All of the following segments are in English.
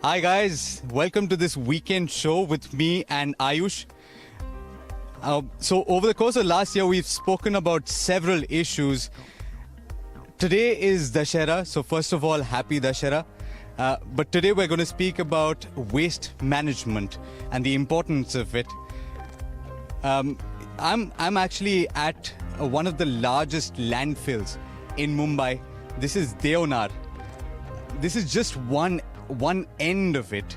Hi guys, welcome to this weekend show with me and Ayush. So over the course of last year, we've spoken about several issues. Today is Dashera, so first of all, happy Dashera. But today we're going to speak about waste management and the importance of it. I'm actually at one of the largest landfills in Mumbai. This is Deonar. This is just one end of it.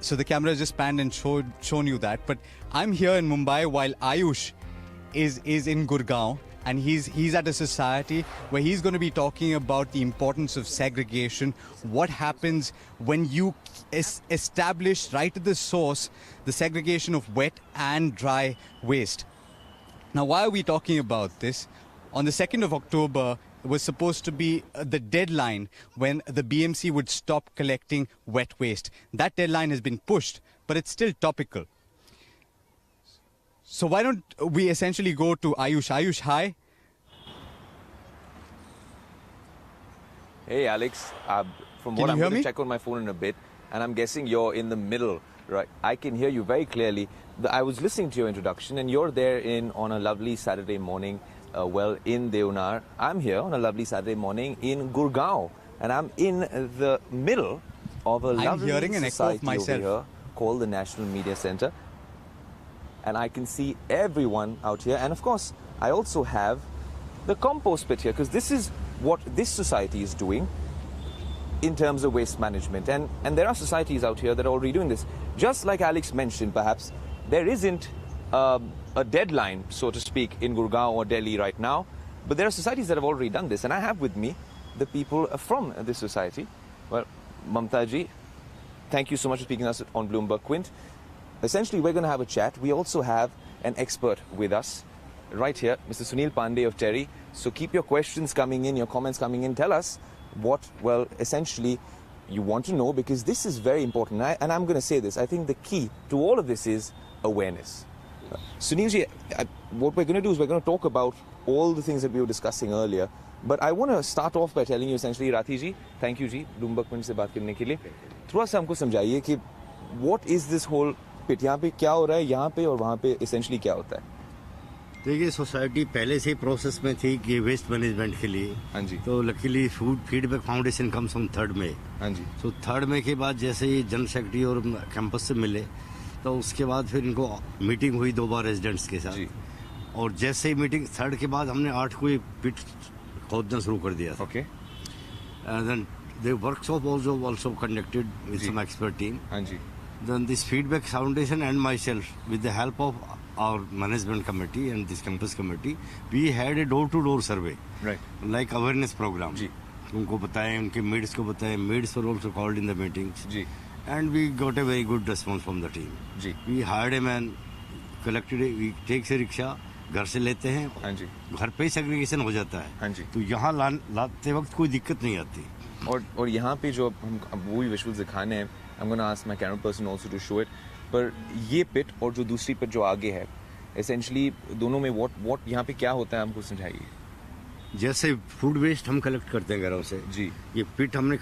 So the camera just panned and shown you that. But I'm here in Mumbai while Ayush is in Gurgaon, and he's at a society where he's going to be talking about the importance of segregation, what happens when you establish right at the source the segregation of wet and dry waste. Now, why are we talking about this? On the 2nd of October, was supposed to be the deadline when the BMC would stop collecting wet waste. That deadline has been pushed, but it's still topical. So why don't we essentially go to Ayush? Ayush, hi. Hey Alex, from what I'm going to check on my phone in a bit, and I'm guessing you're in the middle, right? I can hear you very clearly. I was listening to your introduction, and you're there on a lovely Saturday morning. In Deonar. I'm here on a lovely Saturday morning in Gurgaon, and I'm in the middle of a lovely society over here called the National Media Centre, and I can see everyone out here. And of course, I also have the compost pit here, because this is what this society is doing in terms of waste management. And there are societies out here that are already doing this. Just like Alex mentioned, perhaps there isn't a deadline, so to speak, in Gurgaon or Delhi right now, but there are societies that have already done this, and I have with me the people from this society. Well, Mamta ji, thank you so much for speaking to us on Bloomberg Quint. Essentially, we're going to have a chat. We also have an expert with us right here, Mr. Sunil Pandey of Terry. So keep your questions coming in, your comments coming in. Tell us what, well, essentially you want to know, because this is very important. And I'm going to say this. I think the key to all of this is awareness. Sunil ji, what we're going to do is we're going to talk about all the things that we were discussing earlier. But I want to start off by telling you essentially, Rathi ji, thank you ji, Bloomberg Quint से बात करने के लिए. थोड़ा सा हमको समझाइए कि what is this whole pit? यहाँ पे क्या हो रहा है, यहाँ पे और वहाँ पे essentially क्या होता है? देखिए, सोसाइटी पहले से ही प्रोसेस में थी कि वेस्ट मैनेजमेंट के लिए. हाँ जी. तो luckily food feedback foundation comes on 3rd May. हाँ जी. तो 3rd May के बाद जैसे ही जनरल सेक्रेटरी और कैंपस से मिले, तो उसके बाद फिर इनको मीटिंग हुई 2 बार रेजिडेंट्स के साथ. और जैसे ही मीटिंग 3rd के बाद हमने 8 को पिट खोदना शुरू कर दिया. Okay. Then the workshop also conducted with some expert team. हाँ जी. Then this feedback foundation and myself, with the help of our management committee and this campus committee, we had a door-to-door survey, right? Like awareness program. जी. उनको बताएं, उनके maids को बताएं. Maids were also called in the meetings. Ji. And we got a very good response from the team. Ji. We hired a man, collected a, we take a rickshaw, घर से लेते हैं. हाँ जी. घर पे सेग्रीगेशन हो जाता है. हाँ जी. तो यहाँ लाते वक्त कोई दिक्कत नहीं आती. और यहाँ पे जो हम वो भी विजुअल्स दिखाने हैं, I'm going to ask my camera person also to show it. पर ये पिट और जो दूसरी पिट जो आगे है, essentially दोनों में what यहाँ पे क्या होता है, हमको समझाइए. जैसे फूड वेस्ट हम कलेक्ट करते हैं घरों से जी. ये पिट हमने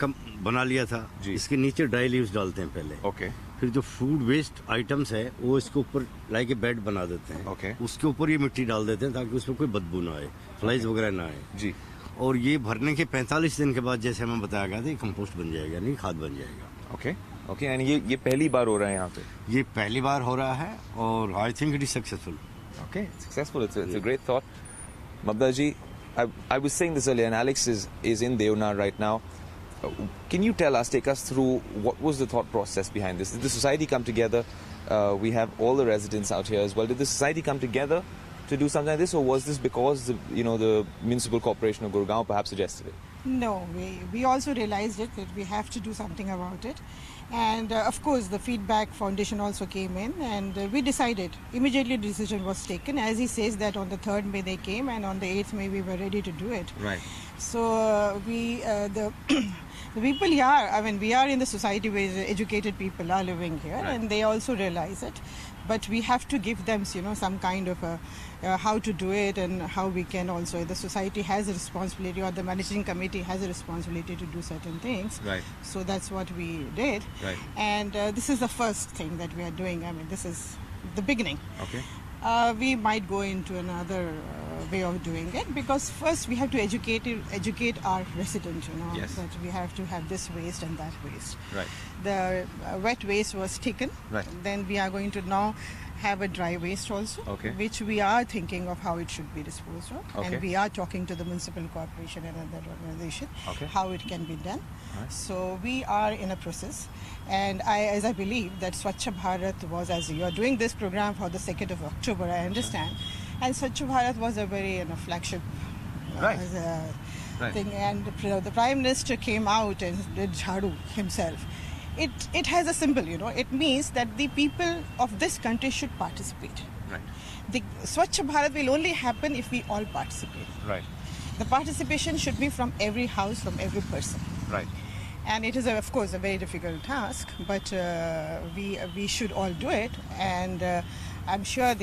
बना लिया था जी. इसके नीचे ड्राई लीव्स डालते हैं पहले. ओके. फिर जो फूड वेस्ट आइटम्स है वो इसके ऊपर लाइक ए बेड बना देते हैं. ओके. उसके ऊपर ये मिट्टी डाल देते हैं ताकि उसमें कोई बदबू ना आए, फ्लाइज वगैरह ना आए जी. और ये भरने के 45 दिन के बाद जैसे हमें बताया गया था, ये कंपोस्ट बन जाएगा, नहीं खाद बन जाएगा. ओके. ओके. एंड ये पहली बार हो रहा है यहाँ पे? ये पहली बार हो रहा है और I think it is successful. Okay. Successful. It's a great thought. Mamata ji, I was saying this earlier, and Alex is in Deonar right now. Can you take us through what was the thought process behind this? Did the society come together? We have all the residents out here as well. Did the society come together to do something like this, or was this because the municipal corporation of Gurgaon perhaps suggested it? No, we also realized that we have to do something about it. And of course, the feedback foundation also came in, and we decided. Immediately, the decision was taken. As he says that on the 3rd May they came, and on the 8th May we were ready to do it. Right. So the people here, I mean, we are in the society where educated people are living here, right. And they also realize it. but we have to give them, some kind of how to do it, and how we can also, the society has a responsibility, or the managing committee has a responsibility to do certain things. Right. So that's what we did. Right. And this is the first thing that we are doing. I mean, this is the beginning. Okay. We might go into another way of doing it, because first we have to educate our residents, Yes. that we have to have this waste and that waste. Right. The wet waste was taken. Right. Then we are going to now have a dry waste also, Okay. which we are thinking of how it should be disposed of. Okay. And we are talking to the municipal corporation and other organization Okay. how it can be done. Right. So we are in a process. And as I believe that Swachh Bharat was, as you are doing this program for the 2nd of October, I understand. And Swachh Bharat was a very flagship Right. Right. thing. And the Prime Minister came out and did Jhadu himself. It has a symbol, It means that the people of this country should participate. Right. The Swachh Bharat will only happen if we all participate. Right. The participation should be from every house, from every person. Right. And it is, of course, a very difficult task, but we should all do it. And I'm sure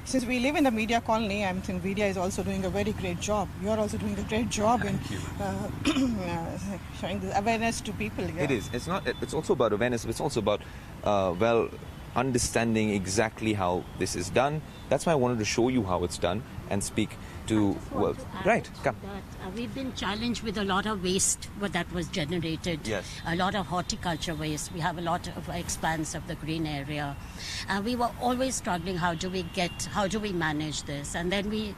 since we live in the media colony, I think media is also doing a very great job. You're also doing a great job in showing the awareness to people. Yeah. It is. It's also about awareness. But it's also about understanding exactly how this is done. That's why I wanted to show you how it's done and speak to right. Come. That, we've been challenged with a lot of waste that was generated. Yes. A lot of horticulture waste. We have a lot of expanse of the green area. We were always struggling. How do we manage this? And then we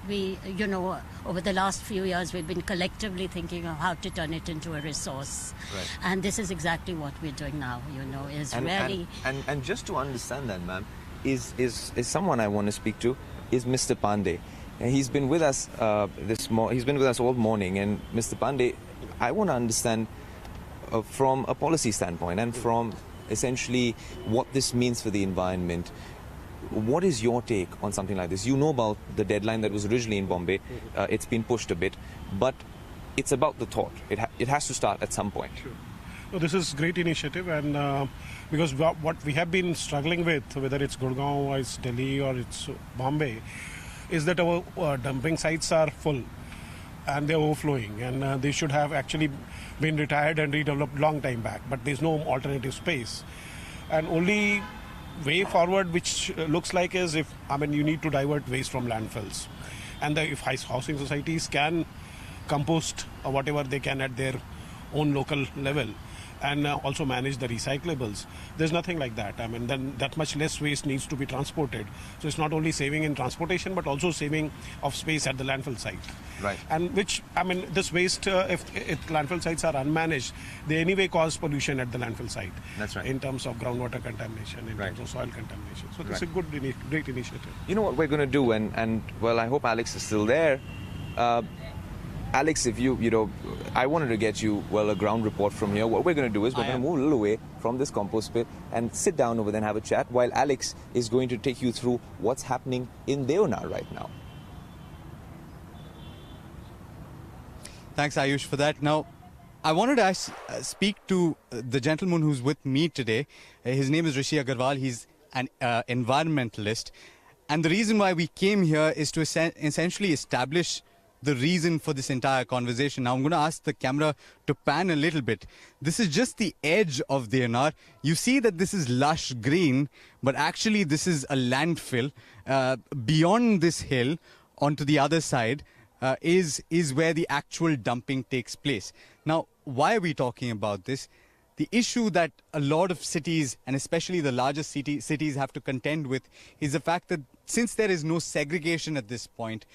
over the last few years we've been collectively thinking of how to turn it into a resource. Right. And this is exactly what we're doing now. And just to understand that, ma'am, is someone I want to speak to is Mr. Pandey. And he's been with us he's been with us all morning. And Mr. Pandey, I want to understand from a policy standpoint and from essentially what this means for the environment. What is your take on something like this? You know about the deadline that was originally in Bombay. It's been pushed a bit, but it's about the thought. It has to start at some point. Sure. No, this is great initiative, and because what we have been struggling with, whether it's Gurgaon or it's Delhi or it's Bombay, is that our dumping sites are full and they're overflowing, and they should have actually been retired and redeveloped long time back, but there's no alternative space. And only way forward which looks like is you need to divert waste from landfills, and if housing societies can compost whatever they can at their own local level, and also manage the recyclables. There's nothing like that. Then that much less waste needs to be transported. So it's not only saving in transportation, but also saving of space at the landfill site. Right. And this waste, if landfill sites are unmanaged, they anyway cause pollution at the landfill site. That's right. In terms of groundwater contamination, in terms of soil contamination. So this is a great initiative. You know what we're going to do, and I hope Alex is still there. Alex, if I wanted to get you, a ground report from here. What we're going to do is we're going to move a little away from this compost pit and sit down over there and have a chat while Alex is going to take you through what's happening in Deonar right now. Thanks, Ayush, for that. Now, I wanted to speak to the gentleman who's with me today. His name is Rishi Agarwal. He's an environmentalist. And the reason why we came here is to essentially establish the reason for this entire conversation. Now I'm going to ask the camera to pan a little bit. This is just the edge of Deonar. You see that this is lush green, but actually this is a landfill. Beyond this hill, onto the other side, is where the actual dumping takes place. Now, why are we talking about this? The issue that a lot of cities, and especially the largest cities, have to contend with is the fact that since there is no segregation at this point,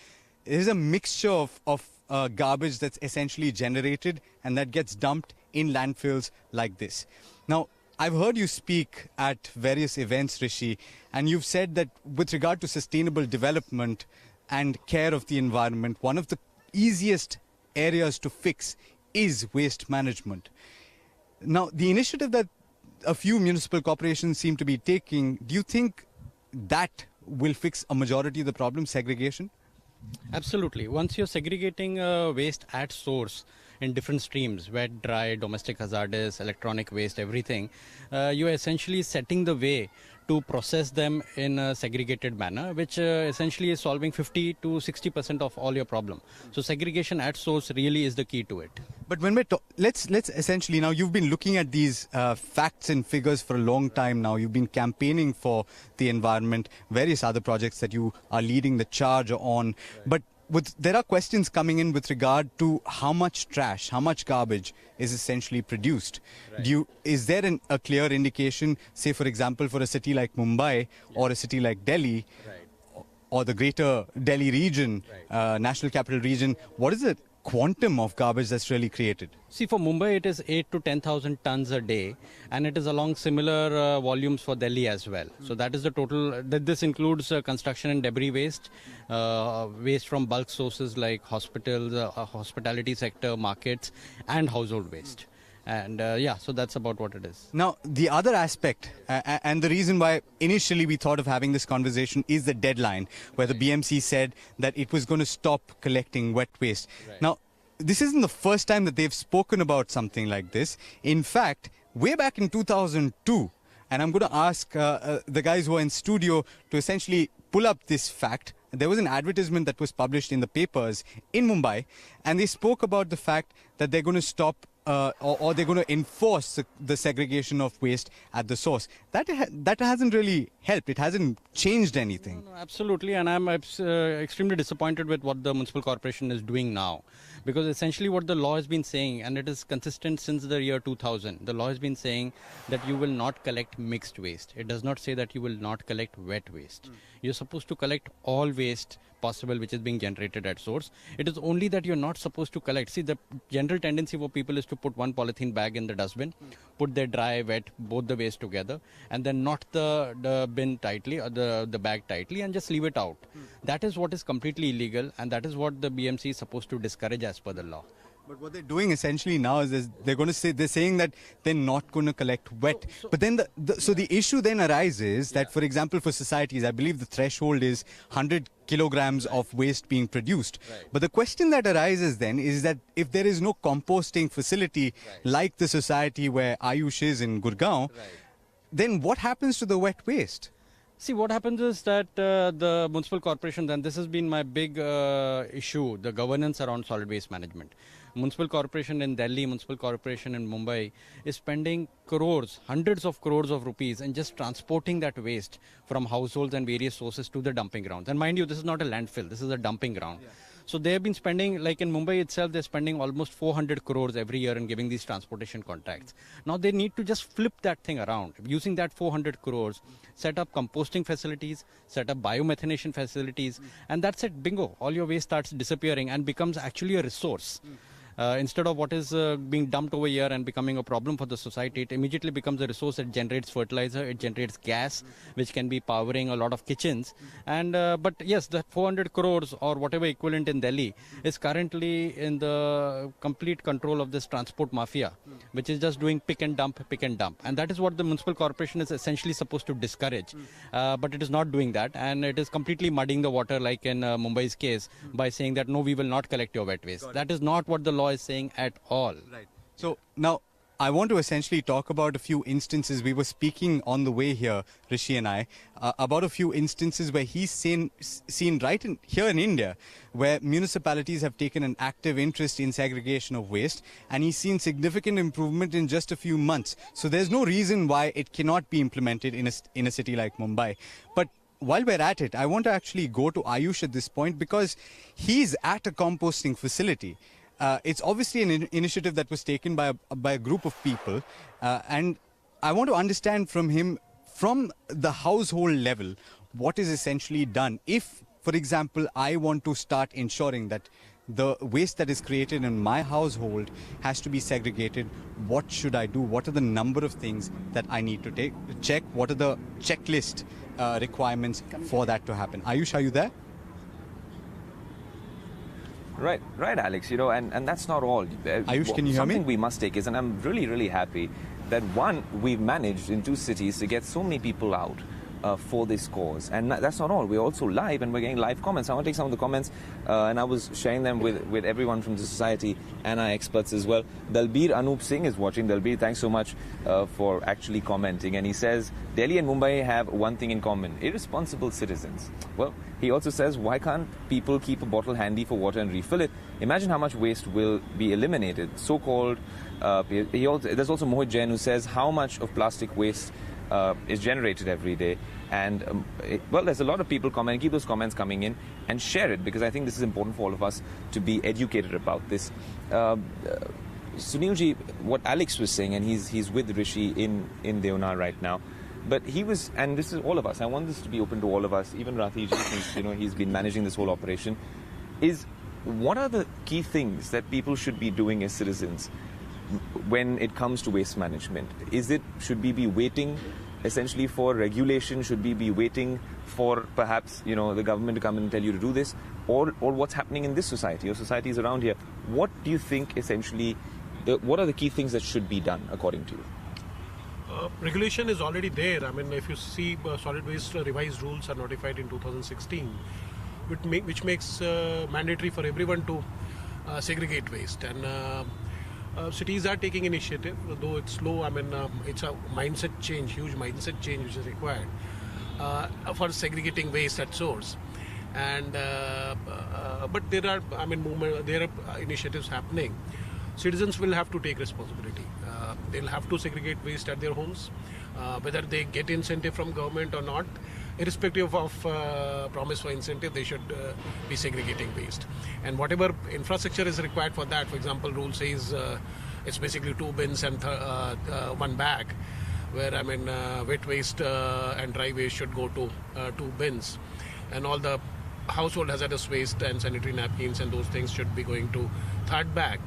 there's a mixture of garbage that's essentially generated and that gets dumped in landfills like this. Now, I've heard you speak at various events, Rishi, and you've said that with regard to sustainable development and care of the environment, one of the easiest areas to fix is waste management. Now, the initiative that a few municipal corporations seem to be taking, do you think that will fix a majority of the problem, segregation? Absolutely. Once you're segregating waste at source in different streams, wet, dry, domestic hazardous, electronic waste, everything, you're essentially setting the way to process them in a segregated manner, which essentially is solving 50 to 60% of all your problem. So segregation at source really is the key to it. But when we're let's essentially, now you've been looking at these facts and figures for a long time now. You've been campaigning for the environment, various other projects that you are leading the charge on. But there are questions coming in with regard to how much trash, how much garbage is essentially produced. Is there a clear indication, say for example, for a city like Mumbai or a city like Delhi or the greater Delhi region, national capital region, what is it? Quantum of garbage that's really created? See, for Mumbai, it is 8 to 10,000 tons a day, and it is along similar volumes for Delhi as well. So that is the total. This includes construction and debris waste, waste from bulk sources like hospitals, hospitality sector, markets, and household waste. And so that's about what it is. Now, the other aspect, and the reason why initially we thought of having this conversation is the deadline, where the BMC said that it was going to stop collecting wet waste. Now, this isn't the first time that they've spoken about something like this. In fact, way back in 2002, and I'm going to ask the guys who are in studio to essentially pull up this fact. There was an advertisement that was published in the papers in Mumbai, and they spoke about the fact that they're going to stop or they're going to enforce the segregation of waste at the source. That hasn't really helped. It hasn't changed anything. No, absolutely, and I'm extremely disappointed with what the municipal corporation is doing now. Because essentially what the law has been saying, and it is consistent since the year 2000, the law has been saying that you will not collect mixed waste. It does not say that you will not collect wet waste. You're supposed to collect all waste possible which is being generated at source. It is only that you're not supposed to collect. See, the general tendency for people is to put one polythene bag in the dustbin, put their dry, wet, both the waste together, and then knot the bin tightly, or the bag tightly, and just leave it out. That is what is completely illegal, and that is what the BMC is supposed to discourage as per the law. But what they're doing essentially now is they're saying that they're not going to collect wet. But then so the issue then arises that, for example, for societies, I believe the threshold is 100 kilograms of waste being produced. But the question that arises then is that if there is no composting facility like the society where Ayush is in Gurgaon, then what happens to the wet waste? See, what happens is that the municipal corporation, and this has been my big issue, the governance around solid waste management. Municipal corporation in Delhi, municipal corporation in Mumbai is spending crores, hundreds of crores of rupees in just transporting that waste from households and various sources to the dumping grounds. And mind you, this is not a landfill, this is a dumping ground. So they have been spending, like in Mumbai itself, they're spending almost 400 crores every year in giving these transportation contracts. Now they need to just flip that thing around. Using that 400 crores, set up composting facilities, set up biomethanation facilities, and that's it, bingo. All your waste starts disappearing and becomes actually a resource. Instead of what is being dumped over here and becoming a problem for the society, it immediately becomes a resource that generates fertilizer, it generates gas, which can be powering a lot of kitchens. And but yes, the 400 crores or whatever equivalent in Delhi is currently in the complete control of this transport mafia, which is just doing pick and dump. And that is what the municipal corporation is essentially supposed to discourage. But it is not doing that, and it is completely muddying the water, like in Mumbai's case, by saying that no, we will not collect your wet waste. That is not what the law is saying at all. Right. So now I want to essentially talk about a few instances. We were speaking on the way here, Rishi and I, about a few instances where he's seen right here in India, where municipalities have taken an active interest in segregation of waste, and he's seen significant improvement in just a few months. So there's no reason why it cannot be implemented in a city like Mumbai. But while we're at it, I want to actually go to Ayush at this point, because he's at a composting facility. It's obviously an initiative that was taken by a group of people, and I want to understand from him, from the household level, what is essentially done. If, for example, I want to start ensuring that the waste that is created in my household has to be segregated, what should I do? What are the number of things that I need to check? What are the checklist requirements for that to happen? Ayush, are you there? Right, Alex, and that's not all. Ayush, can you hear me? Something we must take is, and I'm really, really happy that one, we've managed in 2 cities to get so many people out for this cause. And that's not all. We're also live, and we're getting live comments. I want to take some of the comments, and I was sharing them with everyone from the society and our experts as well. Dalbir Anup Singh is watching. Dalbir, thanks so much for actually commenting. And he says, Delhi and Mumbai have one thing in common: irresponsible citizens. Well, he also says, why can't people keep a bottle handy for water and refill it? Imagine how much waste will be eliminated. So-called, there's also Mohit Jain, who says, how much of plastic waste is generated every day. And well, there's a lot of people commenting. Keep those comments coming in and share it, because I think this is important for all of us to be educated about this. Sunilji, what Alex was saying, and he's with Rishi in Deonar right now, but he was, and this is all of us, I want this to be open to all of us, even Rathiji, since he's been managing this whole operation, is what are the key things that people should be doing as citizens when it comes to waste management? Should we be waiting essentially for regulation? Should we be waiting for perhaps the government to come and tell you to do this, or what's happening in this society or societies around here? What do you think essentially? What are the key things that should be done according to you? Regulation is already there. I mean, if you see solid waste revised rules are notified in 2016, which makes mandatory for everyone to segregate waste. And cities are taking initiative, though it's slow. I mean, it's a mindset change, huge mindset change which is required for segregating waste at source. And but there are initiatives happening. Citizens will have to take responsibility. They'll have to segregate waste at their homes, whether they get incentive from government or not. Irrespective of promise for incentive, they should be segregating waste. And whatever infrastructure is required for that, for example, rule says it's basically 2 bins and 1 bag, where wet waste and dry waste should go to 2 bins, and all the household hazardous waste and sanitary napkins and those things should be going to 3rd bag.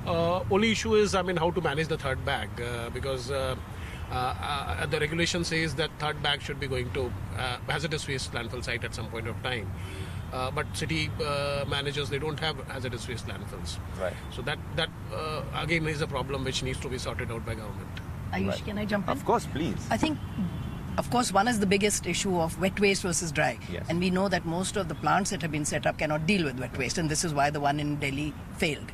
Only issue is how to manage the 3rd bag, because the regulation says that 3rd bag should be going to hazardous waste landfill site at some point of time. But city managers, they don't have hazardous waste landfills. Right. So that again is a problem which needs to be sorted out by government. Ayush, Right. Can I jump in? Of course, please. I think, of course, one is the biggest issue of wet waste versus dry. Yes. And we know that most of the plants that have been set up cannot deal with wet waste, and this is why the one in Delhi failed.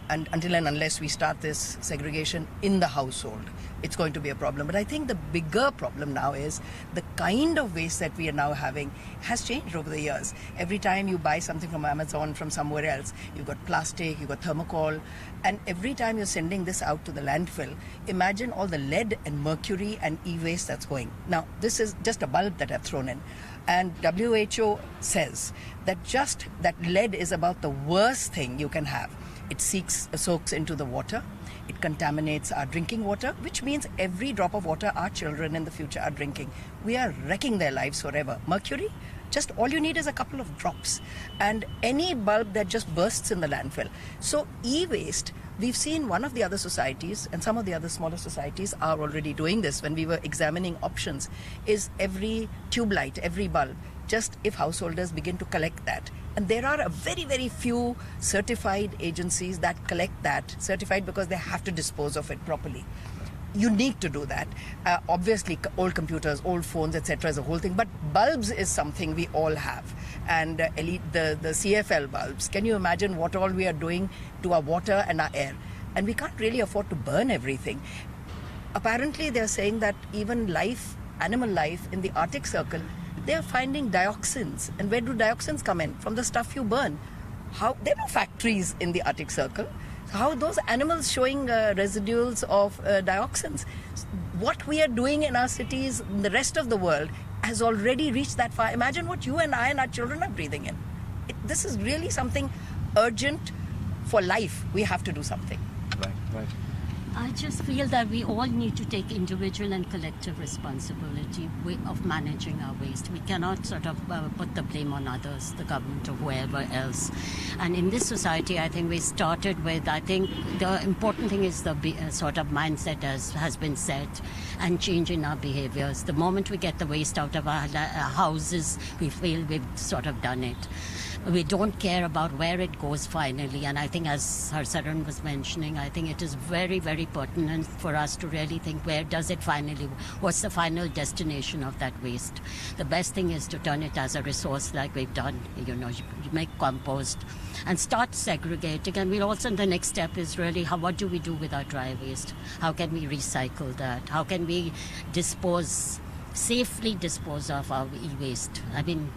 And until and unless we start this segregation in the household, it's going to be a problem. But I think the bigger problem now is the kind of waste that we are now having has changed over the years. Every time you buy something from Amazon, from somewhere else, you've got plastic, you've got thermocol, and every time you're sending this out to the landfill, imagine all the lead and mercury and e-waste that's going. Now, this is just a bulb that I've thrown in. And WHO says that just that lead is about the worst thing you can have. It soaks into the water. It contaminates our drinking water, which means every drop of water our children in the future are drinking. We are wrecking their lives forever. Mercury, just all you need is a couple of drops. And any bulb that just bursts in the landfill. So e-waste, we've seen one of the other societies, and some of the other smaller societies are already doing this when we were examining options, is every tube light, every bulb, just if householders begin to collect that. And there are a very, very few certified agencies that collect that, certified because they have to dispose of it properly. You need to do that. Obviously, old computers, old phones, etc. is a whole thing. But bulbs is something we all have. And the CFL bulbs, can you imagine what all we are doing to our water and our air? And we can't really afford to burn everything. Apparently, they're saying that even animal life in the Arctic Circle, they're finding dioxins. And where do dioxins come in? From the stuff you burn. There are no factories in the Arctic Circle. How are those animals showing residuals of dioxins? What we are doing in our cities, in the rest of the world, has already reached that far. Imagine what you and I and our children are breathing in. This is really something urgent for life. We have to do something. Right. I just feel that we all need to take individual and collective responsibility of managing our waste. We cannot sort of put the blame on others, the government or whoever else. And in this society, I think we started with, I think the important thing is the sort of mindset has been set and change in our behaviors. The moment we get the waste out of our houses, we feel we've sort of done it. We don't care about where it goes finally. And I think, as Harsaran was mentioning, I think it is very, very pertinent for us to really think what's the final destination of that waste. The best thing is to turn it as a resource like we've done. You make compost and start segregating. And the next step is really what do we do with our dry waste? How can we recycle that? How can we safely dispose of our e-waste? I mean,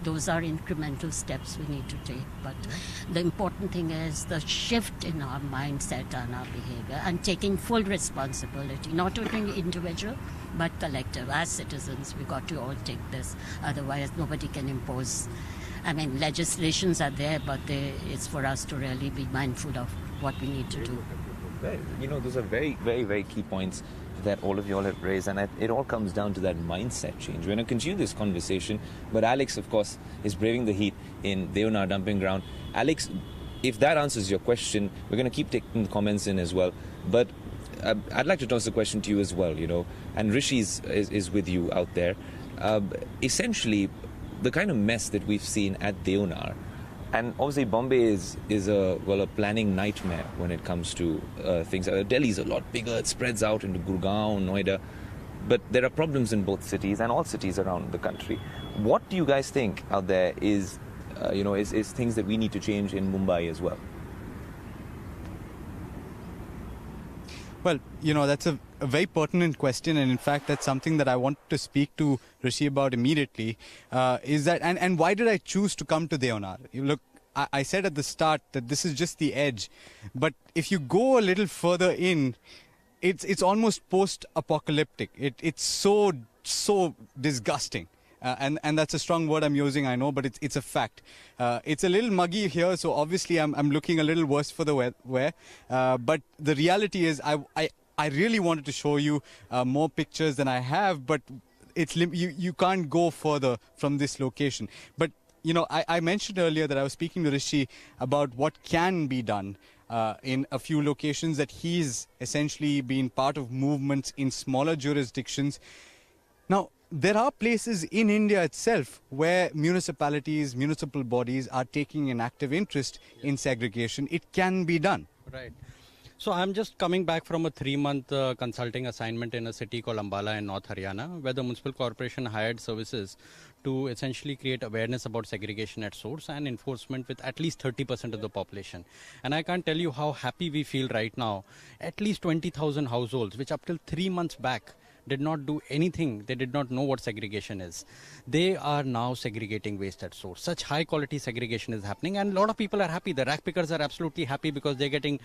those are incremental steps we need to take. But the important thing is the shift in our mindset and our behavior and taking full responsibility, not only individual, but collective. As citizens, we got to all take this. Otherwise, nobody can impose. I mean, legislations are there, but it's for us to really be mindful of what we need to do. Those are very, very, very key points that all of you all have raised, and it all comes down to that mindset change. We're going to continue this conversation, but Alex, of course, is braving the heat in Deonar dumping ground. Alex, if that answers your question, we're going to keep taking the comments in as well, but I'd like to toss the question to you as well, and Rishi is with you out there. Essentially, the kind of mess that we've seen at Deonar, and obviously Bombay is a planning nightmare when it comes to things. Delhi's a lot bigger, it spreads out into Gurgaon, Noida, but there are problems in both cities and all cities around the country. What do you guys think out there is things that we need to change in Mumbai as well? Well, that's a very pertinent question, and in fact, that's something that I want to speak to Rishi about immediately. Is that and why did I choose to come to Deonar? Look, I said at the start that this is just the edge, but if you go a little further in, it's almost post-apocalyptic. It's so disgusting. And that's a strong word I'm using, I know, but it's a fact. It's a little muggy here, so obviously I'm looking a little worse for the wear. But the reality is I really wanted to show you more pictures than I have, but you can't go further from this location. But, I mentioned earlier that I was speaking to Rishi about what can be done in a few locations, that he's essentially been part of movements in smaller jurisdictions. Now, there are places in India itself where municipalities, municipal bodies are taking an active interest in segregation. It can be done. Right. So I'm just coming back from a 3-month consulting assignment in a city called Ambala in North Haryana, where the municipal corporation hired services to essentially create awareness about segregation at source and enforcement with at least 30% of the population. And I can't tell you how happy we feel right now. At least 20,000 households, which up till 3 months back did not do anything. They did not know what segregation is. They are now segregating waste at source. Such high quality segregation is happening, and a lot of people are happy. The rack pickers are absolutely happy because they're getting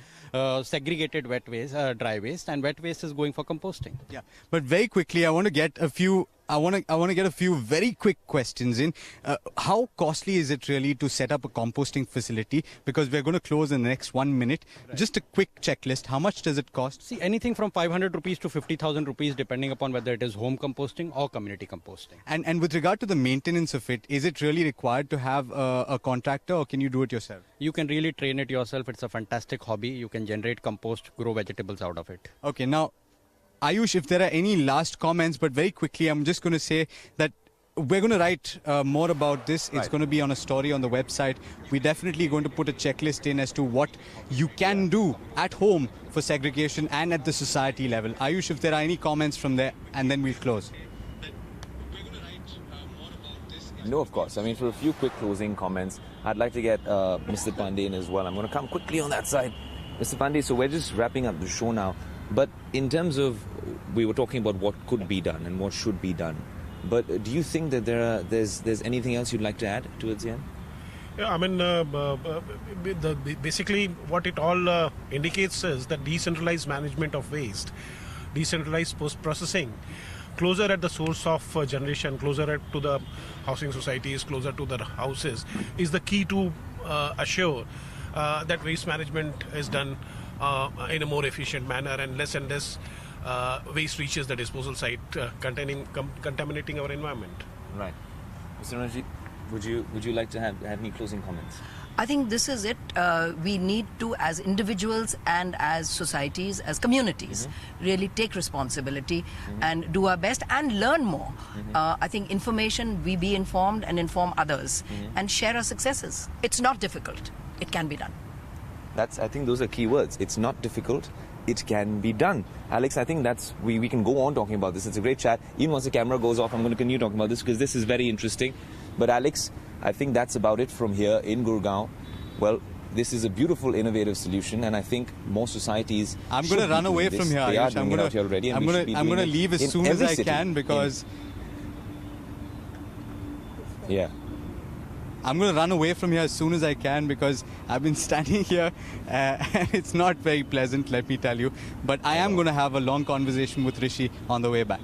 segregated wet waste, dry waste, and wet waste is going for composting. Yeah, but very quickly, I want to get a few very quick questions in. How costly is it really to set up a composting facility? Because we're going to close in the next 1 minute. Right. Just a quick checklist. How much does it cost? See, anything from 500 rupees to 50,000 rupees, depending upon whether it is home composting or community composting. And with regard to the maintenance of it, is it really required to have a contractor, or can you do it yourself? You can really train it yourself. It's a fantastic hobby. You can generate compost, grow vegetables out of it. Okay, now, Ayush, if there are any last comments, but very quickly, I'm just going to say that we're going to write more about this. It's going to be on a story on the website. We're definitely going to put a checklist in as to what you can do at home for segregation and at the society level. Ayush, if there are any comments from there, and then we'll close. No, of course. I mean, for a few quick closing comments, I'd like to get Mr. Pandey in as well. I'm going to come quickly on that side. Mr. Pandey, so we're just wrapping up the show now. But in terms of, we were talking about what could be done and what should be done. But do you think that there's anything else you'd like to add towards the end? Yeah, I mean, basically what it all indicates is that decentralized management of waste, decentralized post-processing, closer at the source of generation, closer to the housing societies, closer to the houses, is the key to assure that waste management is done in a more efficient manner, and less waste reaches the disposal site, contaminating our environment. Right. Mr. Ranjit, would you like to have any closing comments? I think this is it. We need to, as individuals and as societies, as communities, really take responsibility and do our best and learn more. I think information, we be informed and inform others and share our successes. It's not difficult. It can be done. I think those are key words. It's not difficult. it can be done. Alex, I think that's we can go on talking about this. It's a great chat. Even once the camera goes off, I'm going to continue talking about this because this is very interesting. But Alex, I think that's about it from here in Gurgaon. Well, this is a beautiful, innovative solution, and I think more societies. I'm going to run away from here. They are doing it out here already, and I'm going to leave as soon as I can because. Yeah. I'm going to run away from here as soon as I can because I've been standing here and it's not very pleasant, let me tell you. But I am going to have a long conversation with Rishi on the way back.